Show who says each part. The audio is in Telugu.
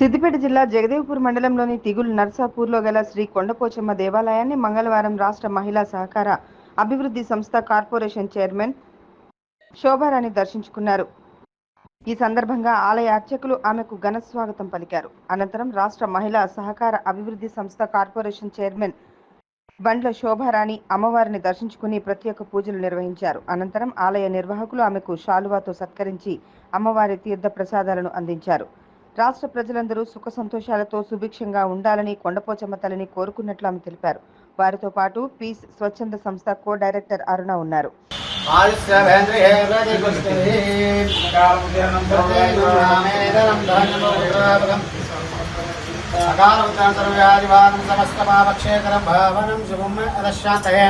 Speaker 1: సిద్దిపేట జిల్లా జగదేవ్పూర్ మండలంలోని తిగుల్ నర్సాపూర్లో గల శ్రీ కొండపోచమ్మ దేవాలయాన్ని మంగళవారం రాష్ట్ర మహిళా సహకార అభివృద్ధి సంస్థ కార్పొరేషన్ చైర్మన్ శోభారాణి దర్శించుకున్నారు. ఈ సందర్భంగా ఆలయ అర్చకులు ఆమెకు ఘన స్వాగతం పలికారు. అనంతరం రాష్ట్ర మహిళా సహకార అభివృద్ధి సంస్థ కార్పొరేషన్ చైర్మన్ బండ్ల శోభారాణి అమ్మవారిని దర్శించుకుని ప్రత్యేక పూజలు నిర్వహించారు. అనంతరం ఆలయ నిర్వాహకులు ఆమెకు శాలువాతో సత్కరించి అమ్మవారి తీర్థ ప్రసాదాలను అందించారు. రాష్ట్ర ప్రజలందరూ సుఖ సంతోషాలతో సుభిక్షంగా ఉండాలని కొండపోచమ్మ తల్లిని కోరుకున్నట్లు ఆమె తెలిపారు. వారితో పాటు పీస్ స్వచ్ఛంద సంస్థ కో డైరెక్టర్ అరుణ ఉన్నారు.
Speaker 2: అకాల సమస్త పాపక్షేకరం భావనం శుభం అదశాంతయే